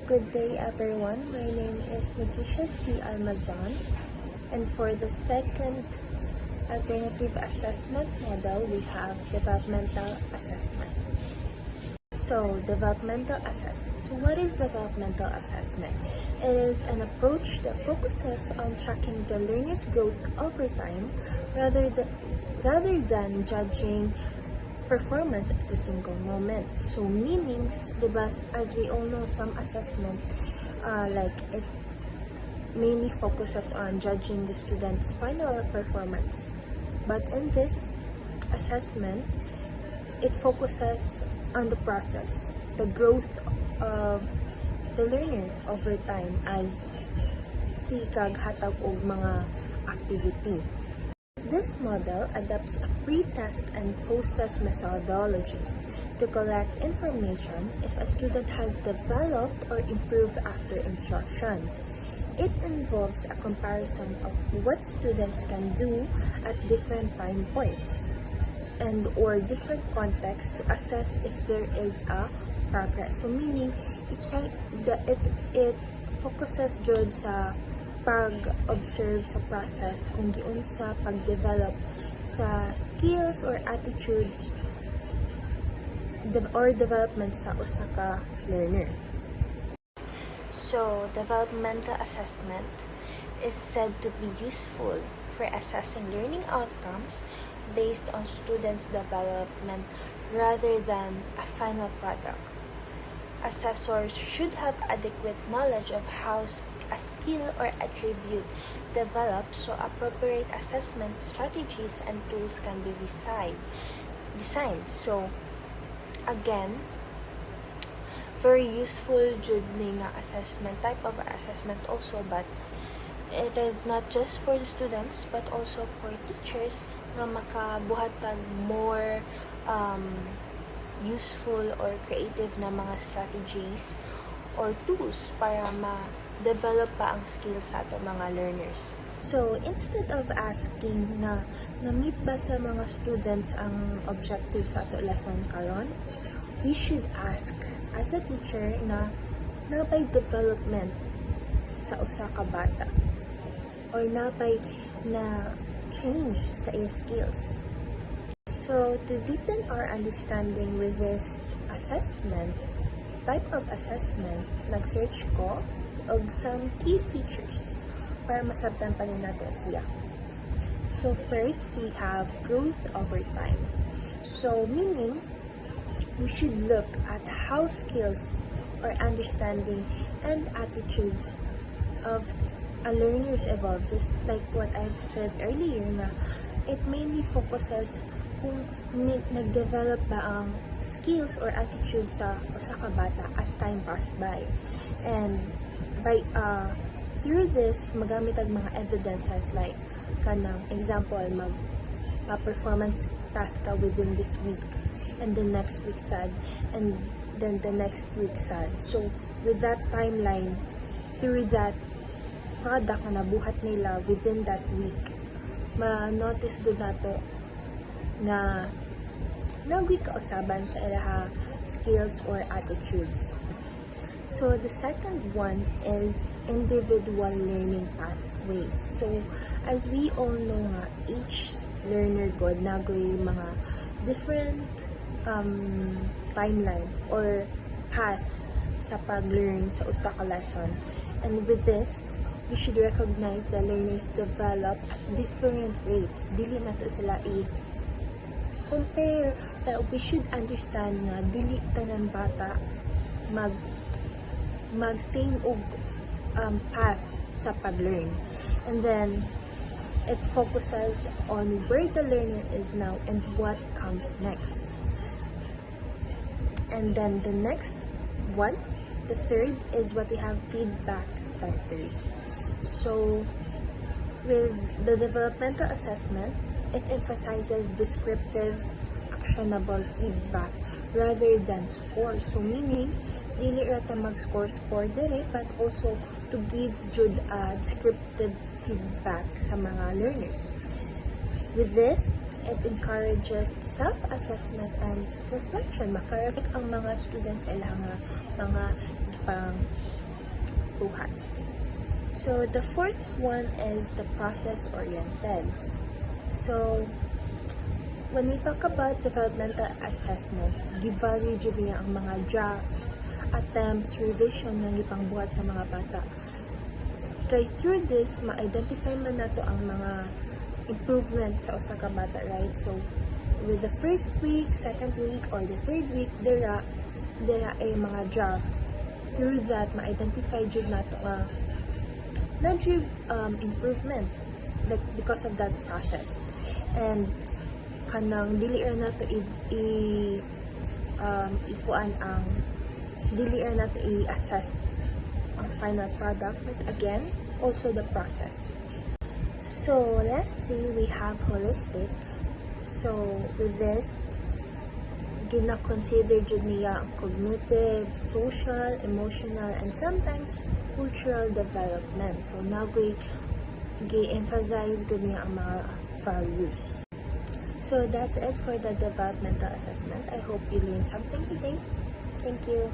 Good day everyone, my name is Nikisha C. Almazan, and for the second alternative assessment model, we have developmental assessment. So, developmental assessment. So what is developmental assessment? It is an approach that focuses on tracking the learner's growth over time rather than judging performance at a single moment. So meanings, diba, as we all know, some assessment it mainly focuses on judging the student's final performance. But in this assessment, it focuses on the process, the growth of the learner over time as si kaghatag og mga activity. This model adopts a pre-test and post-test methodology to collect information if a student has developed or improved after instruction. It involves a comparison of what students can do at different time points and or different contexts to assess if there is a progress. So meaning, it focuses jud sa pag-observe sa process kung giun sa pag-develop sa skills or attitudes or development sa usa ka learner. So, developmental assessment is said to be useful for assessing learning outcomes based on students' development rather than a final product. Assessors should have adequate knowledge of how a skill or attribute develops so appropriate assessment strategies and tools can be designed. So, again, very useful jud ni nga assessment, type of assessment also, but it is not just for the students but also for teachers nga makabuhatag more useful or creative na mga strategies or tools para ma-develop pa ang skills sa ato mga learners. So, instead of asking na na-meet ba sa mga students ang objectives sa ato lesson karon, we should ask as a teacher na napay development sa usa ka bata or napay na change sa iya skills. So, to deepen our understanding with this type of assessment, nag-search ko of some key features para masabtan pa rin natin siya. So, first, we have growth over time. So, meaning, we should look at how skills or understanding and attitudes of a learners evolve. Just like what I've said earlier na it mainly focuses kung nag-develop ba ang skills or attitudes sa usa ka bata as time passed by. And by through this, magamit ang mga evidences like kanang example, performance task ka within this week and the next week sad and then the next week sad. So with that timeline, through that product na nabuhat nila within that week, ma-notice gud nato na nagwi kausaban sa ilaha skills or attitudes. So the second one is individual learning pathways. So as we all know nga, each learner god nagoy mga different timeline or path sa pag-learn sa usa ka lesson. And with this, we should recognize the learners develop at different rates. Dili na to sila compare, that we should understand nga dili tanan bata mag same og path sa pag-learn. And then it focuses on where the learner is now and what comes next. And then the next one, the third, is what we have feedback centered. So with the developmental assessment, it emphasizes descriptive, actionable feedback rather than score. So meaning, dili ra ta mag-score dire, but also to give jud descriptive feedback sa mga learners. With this, it encourages self-assessment and reflection. Makareflect ang mga students sa ilang mga natutuhan. So, the fourth one is the process-oriented. So, when we talk about developmental assessment, givalue dyan niya ang mga drafts, attempts, revision ng ipangbuhat sa mga bata. Kaya through this, ma-identify man nato ang mga improvements sa usa ka bata, right? So, with the first week, second week, or the third week, dira ay mga draft. Through that, ma-identify dyan nato na improvement, like because of that process. And kanang dili ra nato ikuan ang dili ra nato i-assess ang final product, but again, also the process. So lastly, we have holistic. So with this, gina-consider jud niya ang cognitive, social, emotional, and sometimes cultural development. So now gi-emphasize gud niya ang mga values. So that's it for the developmental assessment. I hope you learned something today. Thank you.